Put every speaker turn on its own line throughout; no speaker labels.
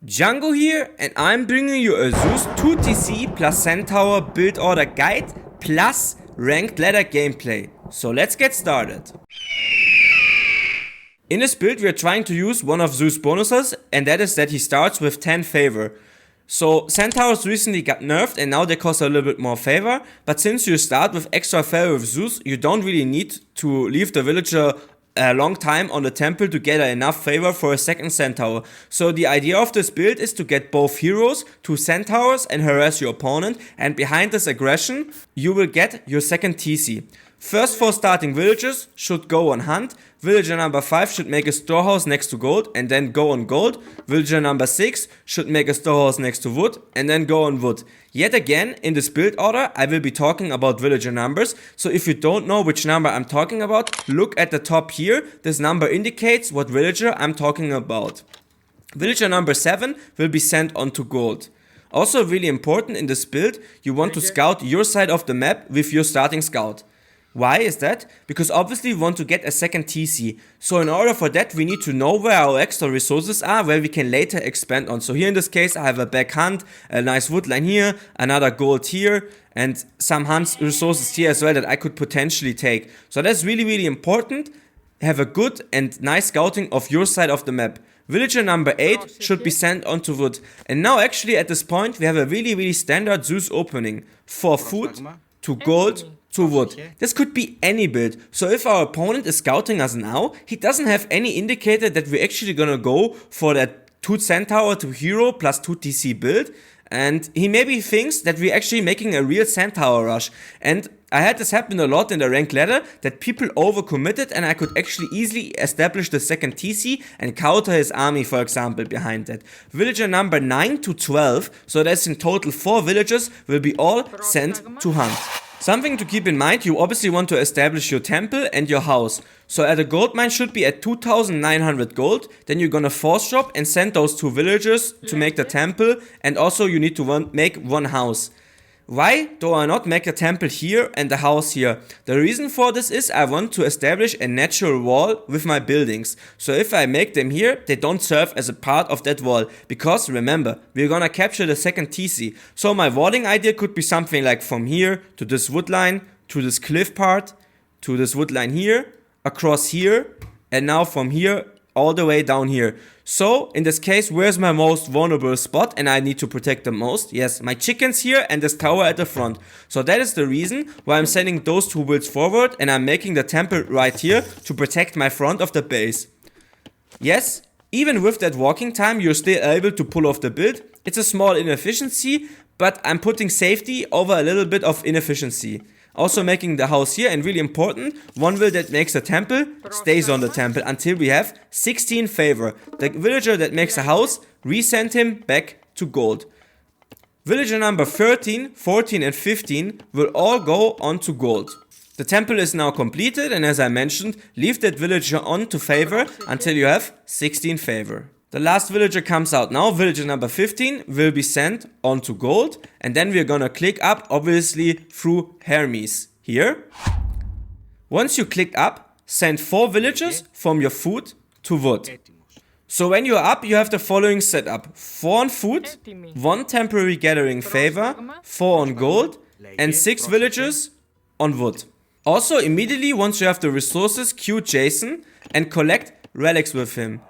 Django here, and I'm bringing you a Zeus 2TC plus Centaur build order guide plus ranked ladder gameplay. So let's get started. In this build we are trying to use one of Zeus' bonuses, and that is that he starts with 10 favor. So Centaurs recently got nerfed and now they cost a little bit more favor, but since you start with extra favor with Zeus, you don't really need to leave the villager a long time on the temple to gather enough favor for a second centaur. So the idea of this build is to get both heroes, 2 centaurs, and harass your opponent, and behind this aggression you will get your second TC. First 4 starting villagers should go on hunt. Villager number 5 should make a storehouse next to gold and then go on gold. Villager number 6 should make a storehouse next to wood and then go on wood. Yet again, in this build order, I will be talking about villager numbers. So if you don't know which number I'm talking about, look at the top here. This number indicates what villager I'm talking about. Villager number 7 will be sent onto gold. Also really important in this build, you want to scout your side of the map with your starting scout. Why is that? Because obviously we want to get a second TC. So in order for that we need to know where our extra resources are, where we can later expand on. So here in this case I have a back hunt, a nice wood line here, another gold here, and some hunt resources here as well that I could potentially take. So that's really important. Have a good and nice scouting of your side of the map. Villager number 8 should be sent onto wood. And now actually at this point we have a really standard Zeus opening. For food, to gold, to wood. This could be any build. So if our opponent is scouting us now, he doesn't have any indicator that we're actually gonna go for that 2 centaur to hero plus 2 TC build. And he maybe thinks that we're actually making a real centaur rush. And I had this happen a lot in the ranked ladder, that people overcommitted and I could actually easily establish the second TC and counter his army, for example, behind that. Villager number 9 to 12, so that's in total 4 villagers, will be all sent to hunt. Something to keep in mind, you obviously want to establish your temple and your house. So the gold mine should be at 2,900 gold, then you're gonna force drop and send those 2 villagers to make the temple, and also you need to make 1 house. Why do I not make a temple here and a house here? The reason for this is I want to establish a natural wall with my buildings. So if I make them here, they don't serve as a part of that wall. Because remember, we're gonna capture the second TC. So my walling idea could be something like from here to this wood line, to this cliff part, to this wood line here, across here, and now from here all the way down here. So in this case, where's my most vulnerable spot and I need to protect the most? Yes, my chickens here and this tower at the front. So that is the reason why I'm sending those 2 builds forward and I'm making the temple right here to protect my front of the base. Yes, even with that walking time you're still able to pull off the build. It's a small inefficiency, but I'm putting safety over a little bit of inefficiency. Also making the house here, and really important, one will that makes a temple stays on the temple until we have 16 favor. The villager that makes a house, resend him back to gold. Villager number 13, 14 and 15 will all go on to gold. The temple is now completed, and as I mentioned, leave that villager on to favor until you have 16 favor. The last villager comes out now. Villager number 15 will be sent onto gold, and then we're gonna click up obviously through Hermes here. Once you click up, send 4 villagers from your food to wood. So when you're up, you have the following setup: 4 on food, 1 temporary gathering favor, 4 on gold, and 6 villagers on wood. Also immediately once you have the resources, queue Jason and collect relics with him.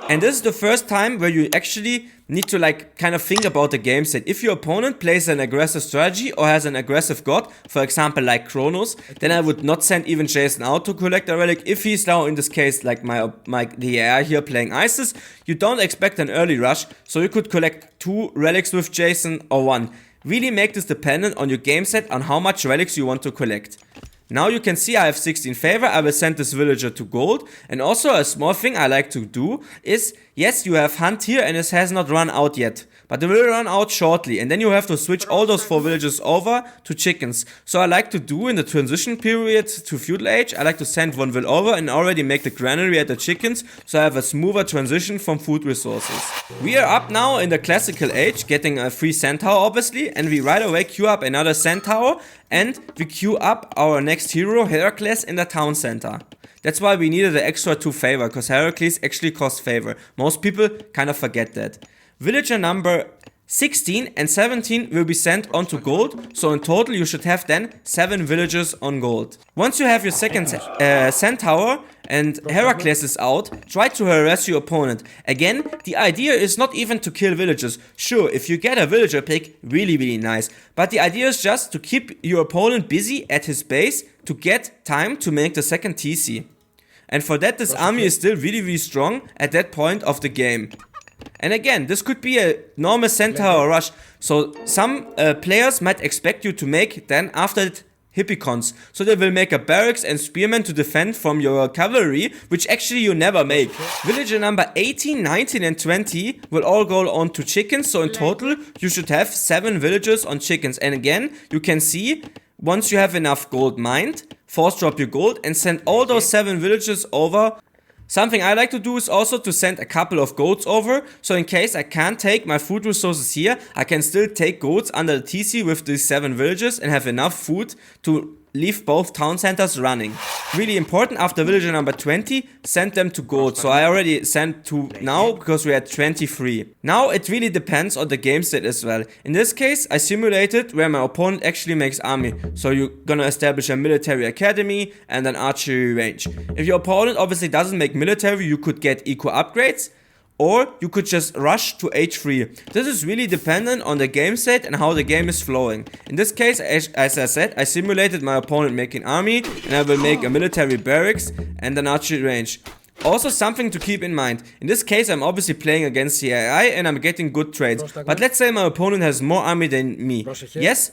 And this is the first time where you actually need to kind of think about the game set. If your opponent plays an aggressive strategy or has an aggressive god, for example like Kronos, then I would not send even Jason out to collect a relic. If he's now in this case like the AI here playing Isis, you don't expect an early rush, so you could collect 2 relics with Jason or 1. Really make this dependent on your game set, on how much relics you want to collect. Now you can see I have 16 favor. I will send this villager to gold. And also a small thing I like to do is, yes, you have hunt here and it has not run out yet, but it will run out shortly, and then you have to switch all those 4 villagers over to chickens. So I like to do in the transition period to feudal age, I like to send 1 vill over and already make the granary at the chickens, so I have a smoother transition from food resources. We are up now in the classical age, getting a free centaur obviously, and we right away queue up another centaur, and we queue up our next hero, Heracles, in the town center. That's why we needed the extra 2 favor, because Heracles actually costs favor. Most people kind of forget that. Villager number 16 and 17 will be sent onto gold, so in total you should have then 7 villagers on gold. Once you have your second centaur and Heracles is out, try to harass your opponent. Again, the idea is not even to kill villagers. Sure, if you get a villager pick, really nice. But the idea is just to keep your opponent busy at his base to get time to make the second TC. And for that, this army is still really strong at that point of the game. And again, this could be a normal centaur rush, so some players might expect you to make then after it hippicons. So they will make a barracks and spearmen to defend from your cavalry, which actually you never make. Villager number 18, 19 and 20 will all go on to chickens, so in total you should have 7 villagers on chickens. And again, you can see, once you have enough gold mined, force drop your gold and send all those 7 villagers over. Something I like to do is also to send a couple of goats over, so in case I can't take my food resources here, I can still take goats under the TC with these 7 villages and have enough food to leave both town centers running. Really important, after villager number 20, send them to gold. So I already sent 2 now because we had 23. Now it really depends on the game state as well. In this case, I simulated where my opponent actually makes army. So you're gonna establish a military academy and an archery range. If your opponent obviously doesn't make military, you could get eco upgrades. Or you could just rush to H3. This is really dependent on the game set and how the game is flowing. In this case, as I said, I simulated my opponent making army, and I will make a military barracks and an archery range. Also something to keep in mind. In this case, I'm obviously playing against the AI and I'm getting good trades. But let's say my opponent has more army than me. Yes,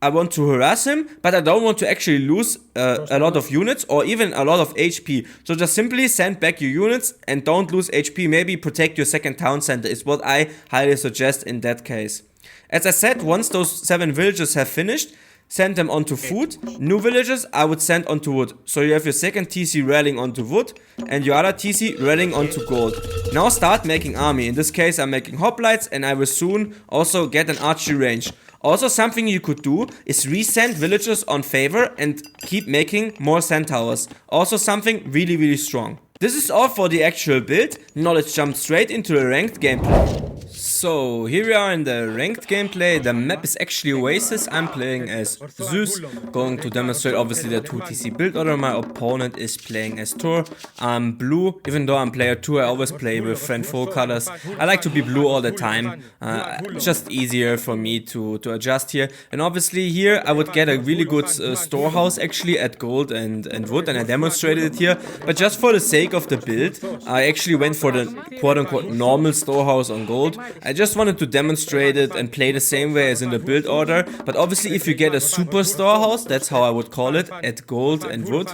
I want to harass him, but I don't want to actually lose a lot of units or even a lot of HP. So just simply send back your units and don't lose HP. Maybe protect your second town center is what I highly suggest in that case. As I said, once those 7 villages have finished, send them onto food. New villages I would send onto wood. So you have your second TC rallying onto wood and your other TC rallying onto gold. Now start making army. In this case I'm making hoplites and I will soon also get an archery range. Also something you could do is resend villagers on favor and keep making more centaurs. Also something really strong. This is all for the actual build. Now let's jump straight into the ranked gameplay. So here we are in the ranked gameplay. The map is actually Oasis. I'm playing as Zeus, going to demonstrate obviously the 2 TC build order. My opponent is playing as Thor. I'm blue, even though I'm player 2, I always play with friend full colors. I like to be blue all the time, it's just easier for me to adjust here. And obviously here I would get a really good storehouse actually at gold and wood, and I demonstrated it here. But just for the sake of the build, I actually went for the quote-unquote normal storehouse on gold. I just wanted to demonstrate it and play the same way as in the build order, but obviously if you get a super storehouse, that's how I would call it, at gold and wood,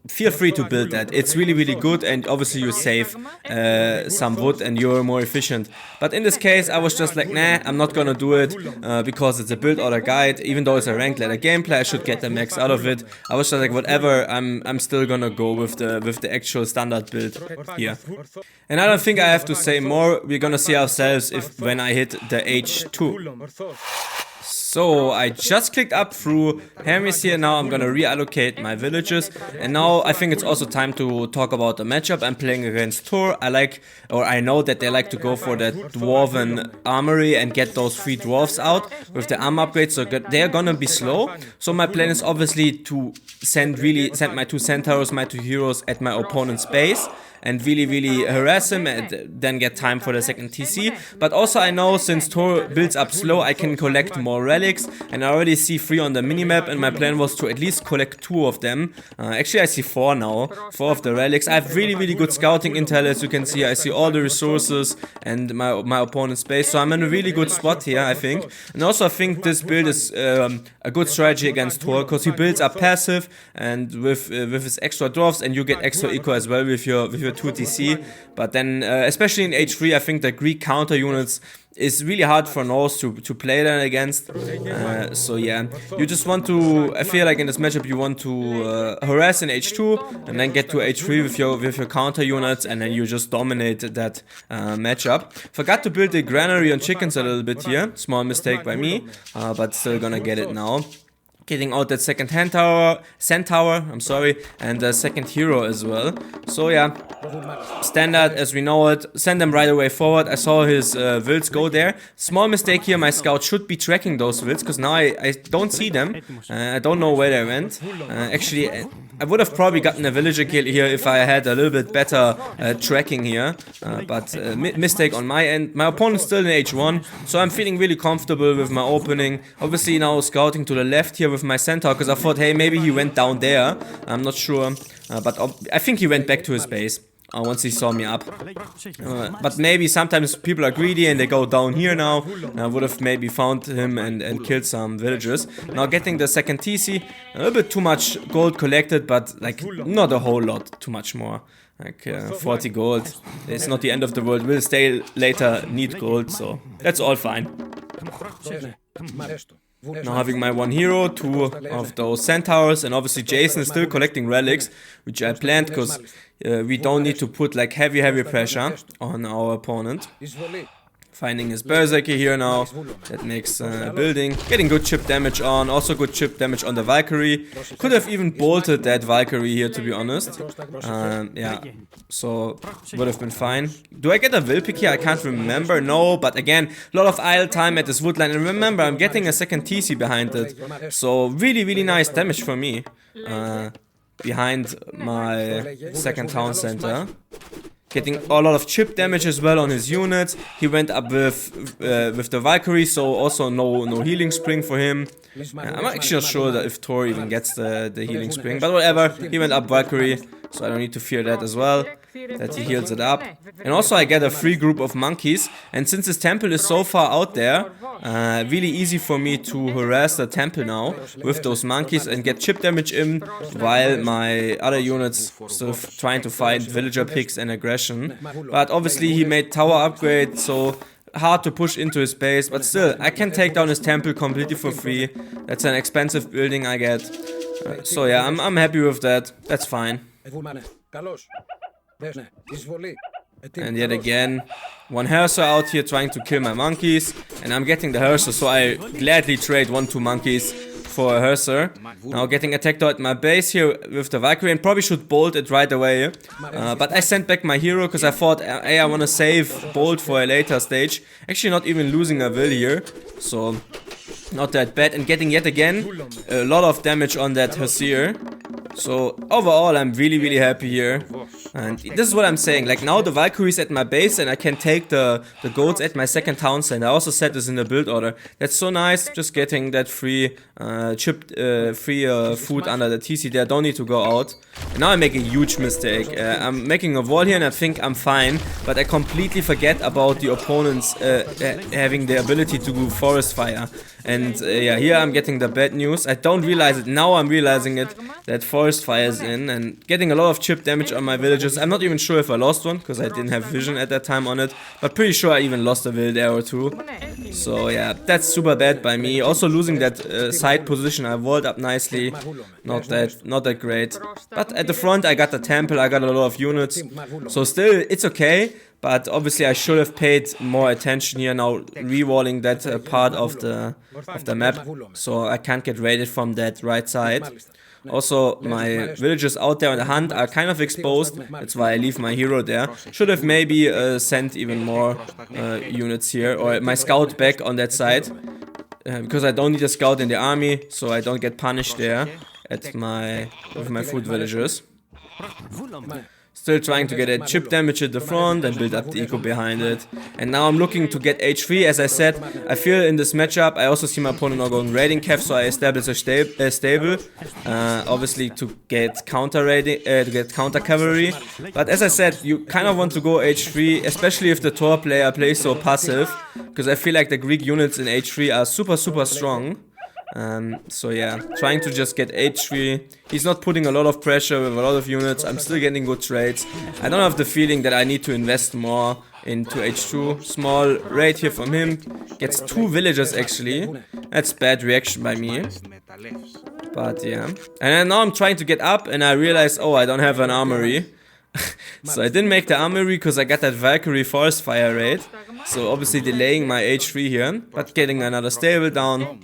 feel free to build that. It's really good, and obviously you save some wood and you're more efficient. But in this case I was just like, nah, I'm not gonna do it because it's a build order guide. Even though it's a ranked ladder gameplay, I should get the max out of it. I was just like, whatever, I'm still gonna go with the actual standard build here. And I don't think I have to say more. We're gonna see ourselves when I hit the H2. So I just clicked up through Hermes here. Now I'm gonna reallocate my villages, and now I think it's also time to talk about the matchup. I'm playing against Thor. I know that they like to go for that dwarven armory and get those 3 dwarves out with the armor upgrades, so they're gonna be slow. So my plan is obviously to send my 2 centaurs, my 2 heroes at my opponent's base and really harass him and then get time for the second TC. But also I know since Thor builds up slow, I can collect more relics, and I already see 3 on the minimap, and my plan was to at least collect 2 of them. Actually I see 4 now, 4 of the relics. I have really good scouting intel, as you can see. I see all the resources and my opponent's base, so I'm in a really good spot here, I think. And also I think this build is a good strategy against Thor, because he builds up passive and with his extra dwarfs, and you get extra eco as well with your 2 TC. But then especially in H3, I think the Greek counter units is really hard for Norse to play that against. So yeah, you just want to, I feel like in this matchup you want to harass in H2 and then get to H3 with your counter units, and then you just dominate that matchup. Forgot to build the granary on chickens a little bit here, small mistake by me, but still gonna get it now. Getting out that second centaur, I'm sorry, and the second hero as well. So yeah, standard as we know it. Send them right away forward. I saw his wilds go there. Small mistake here, my scout should be tracking those wilds, because now I don't see them. I don't know where they went. Actually, I would have probably gotten a villager kill here if I had a little bit better tracking here. But mistake on my end. My opponent's still in H1, so I'm feeling really comfortable with my opening. Obviously now scouting to the left here with my centaur, because I thought, hey, maybe he went down there. I'm not sure, but I think he went back to his base. Once he saw me up. But maybe sometimes people are greedy and they go down here now. I would have maybe found him and killed some villagers. Now getting the second TC, a little bit too much gold collected, but like not a whole lot, too much more. Like 40 gold. It's not the end of the world. We'll stay later, need gold, so that's all fine. Now having my one hero, two of those centaurs, and obviously Jason is still collecting relics, which I planned because we don't need to put like heavy pressure on our opponent. Finding his berserker here now, that makes building. Getting good chip damage on, also good chip damage on the Valkyrie. Could have even bolted that Valkyrie here, to be honest. Yeah, so would have been fine. Do I get a will pick here? I can't remember, no, but again, a lot of idle time at this woodline. And remember, I'm getting a second TC behind it, so really nice damage for me. Behind my second town center. Getting a lot of chip damage as well on his units. He went up with the Valkyrie, so also no healing spring for him. I'm actually not sure that if Thor even gets the healing spring, but whatever. He went up Valkyrie, so I don't need to fear that as well, that he heals it up. And also I get a free group of monkeys, and since his temple is so far out there, really easy for me to harass the temple now with those monkeys and get chip damage in, while my other units still trying to find villager picks and aggression. But obviously he made tower upgrade, so hard to push into his base, but still I can take down his temple completely for free. That's an expensive building I get. So yeah, I'm happy with that. That's fine. And yet again, one Hearser out here trying to kill my monkeys, and I'm getting the Hearser, so I gladly trade 1-2 monkeys for a Hearser. Now getting attacked out at my base here with the Valkyrie, and probably should bolt it right away. But I sent back my hero because I thought, hey, I want to save bolt for a later stage. Actually not even losing a will here, so not that bad. And getting yet again a lot of damage on that Hearser. So overall I'm really happy here. And this is what I'm saying, like now the Valkyrie's at my base and I can take the goats at my second town center. I also set this in the build order. That's so nice, just getting that free food under the TC there, don't need to go out. And now I make a huge mistake. I'm making a wall here and I think I'm fine, but I completely forget about the opponents having the ability to do forest fire. And yeah, here I'm getting the bad news. I don't realize it, now I'm realizing it, that forest fire is in and getting a lot of chip damage on my villagers. I'm not even sure if I lost one, because I didn't have vision at that time on it, but pretty sure I even lost a will there or two. So yeah, that's super bad by me. Also losing that side position, I walled up nicely, not that great. But at the front I got the temple, I got a lot of units, so still it's okay. But obviously I should have paid more attention here now, re-walling that part of the map, so I can't get raided from that right side. Also, my villagers out there on the hunt are kind of exposed, that's why I leave my hero there. Should have maybe sent even more units here, or my scout back on that side, because I don't need a scout in the army, so I don't get punished there with my food villagers. Still trying to get a chip damage at the front and build up the eco behind it. And now I'm looking to get H3. As I said, I feel in this matchup, I also see my opponent now going raiding cav, so I establish a stable, obviously to get counter cavalry. But as I said, you kind of want to go H3, especially if the Thor player plays so passive, because I feel like the Greek units in H3 are super strong. So yeah, trying to just get H3. He's not putting a lot of pressure with a lot of units. I'm still getting good trades. I don't have the feeling that I need to invest more into H2. Small raid here from him. Gets 2 villagers actually. That's bad reaction by me. But yeah. And then now I'm trying to get up and I realize, oh, I don't have an armory. So I didn't make the armory because I got that Valkyrie forest fire raid. So obviously delaying my H3 here, but getting another stable down.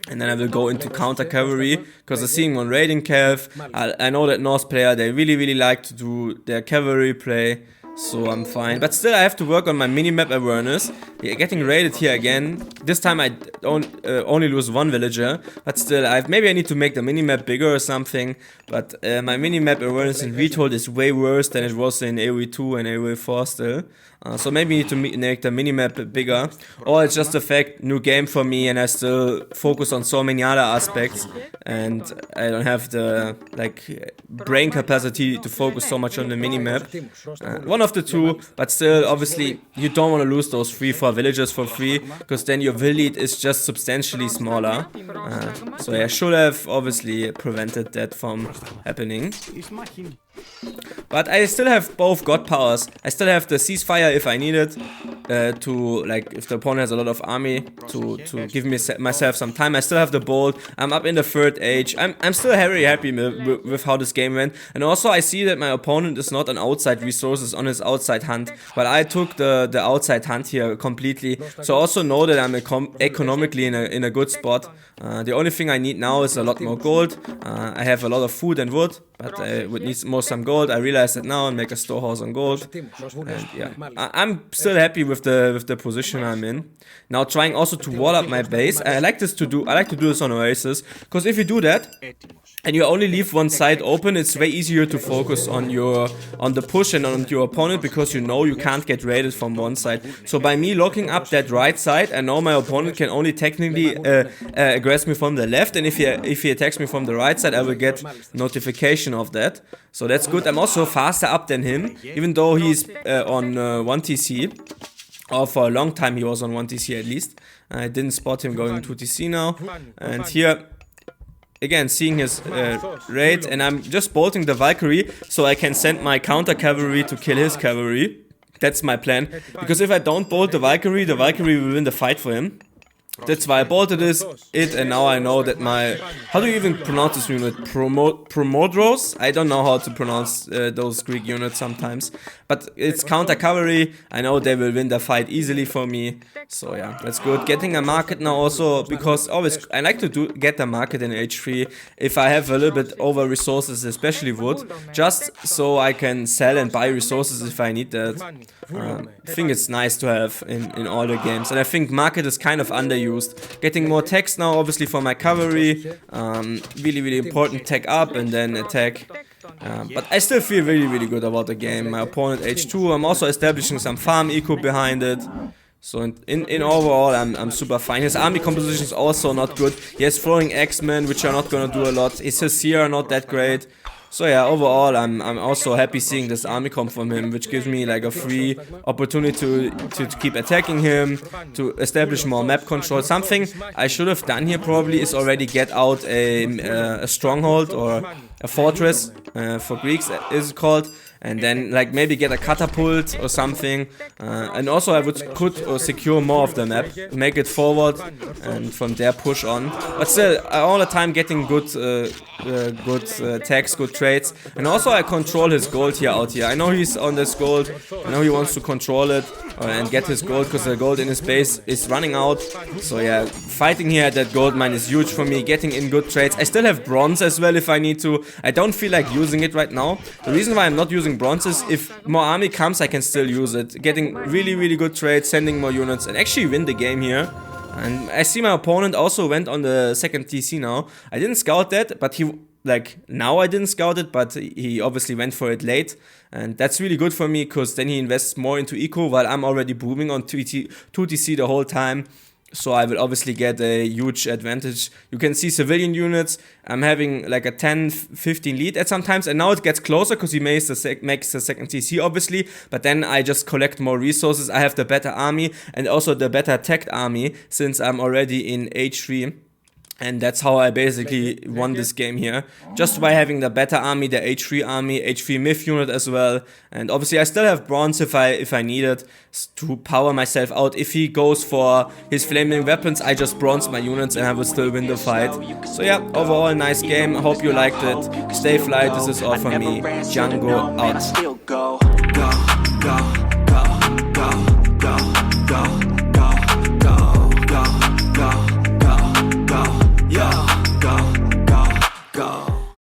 And then I will go into counter cavalry because I'm seeing one raiding cav. I know that Norse player, they really like to do their cavalry play. So I'm fine, but still I have to work on my minimap awareness. Yeah, getting raided here again. This time I don't only lose one villager, but still maybe I need to make the minimap bigger or something. But my minimap awareness in Retold is way worse than it was in AoE 2 and AoE 4 still. So maybe I need to make the minimap bigger, or it's just the fact new game for me and I still focus on so many other aspects and I don't have the brain capacity to focus so much on the minimap. One of the two, but still obviously you don't want to lose those 3-4 villagers for free because then your village is just substantially smaller. So I should have obviously prevented that from happening. But I still have both god powers. I still have the ceasefire if I need it, if the opponent has a lot of army, to give myself some time. I still have the bolt. I'm up in the 3rd age. I'm still very happy with how this game went. And also I see that my opponent is not on outside resources on his outside hunt, but I took the outside hunt here completely. So I also know that I'm economically in a good spot. The only thing I need now is a lot more gold. I have a lot of food and wood, but I would need some gold. I realize that now and make a storehouse on gold. And yeah, I'm still happy with the position I'm in. Now trying also to wall up my base. I like to do this on Oasis, because if you do that and you only leave one side open, it's way easier to focus on the push and on your opponent, because you know you can't get raided from one side. So by me locking up that right side, I know my opponent can only technically aggress me from the left, and if he attacks me from the right side, I will get notification of that. So that's good. I'm also faster up than him, even though he's on 1TC. Or for a long time he was on 1TC at least. I didn't spot him going 2TC now. And here, again, seeing his raid, and I'm just bolting the Valkyrie so I can send my counter cavalry to kill his cavalry. That's my plan. Because if I don't bolt the Valkyrie will win the fight for him. That's why I bolted it, and now I know that my... How do you even pronounce this unit? Promodros? I don't know how to pronounce those Greek units sometimes. But it's counter cavalry. I know they will win the fight easily for me. So yeah, that's good. Getting a market now also, because always I like to get the market in H3 if I have a little bit over resources, especially wood, just so I can sell and buy resources if I need that. I think it's nice to have in all the games, and I think market is kind of underused. Getting more text now, obviously, for my cavalry. Really important, tech up and then attack. But I still feel really good about the game. My opponent H2, I'm also establishing some farm eco behind it. So in overall, I'm super fine. His army composition is also not good. He has throwing X-Men, which are not gonna do a lot. His here are not that great. So yeah, overall, I'm also happy seeing this army comp from him, which gives me like a free opportunity to keep attacking him, to establish more map control. Something I should have done here probably is already get out a stronghold or a fortress, for Greeks is it called, and then like maybe get a catapult or something, and also I could secure more of the map, make it forward, and from there push on. But still, all the time getting good attacks, good trades, and also I control his gold here out here. I know he's on this gold. I know he wants to control it and get his gold, because the gold in his base is running out. So yeah, fighting here at that gold mine is huge for me. Getting in good trades. I still have bronze as well if I need to. I don't feel like using it right now. The reason why I'm not using bronze is if more army comes, I can still use it. Getting really good trades, sending more units, and actually win the game here. And I see my opponent also went on the 2nd TC now. I didn't scout that, but now I didn't scout it, but he obviously went for it late. And that's really good for me, because then he invests more into eco while I'm already booming on 2TC the whole time. So I will obviously get a huge advantage. You can see civilian units. I'm having like a 10-15 lead at sometimes, and now it gets closer because he makes the 2nd TC obviously. But then I just collect more resources. I have the better army and also the better tech army since I'm already in H3. And that's how I basically won this game here. Just by having the better army, the H3 army, H3 myth unit as well. And obviously I still have bronze if I need it to power myself out. If he goes for his flaming weapons, I just bronze my units and I will still win the fight. So yeah, overall nice game. I hope you liked it. Stay fly, this is all from me. Django out.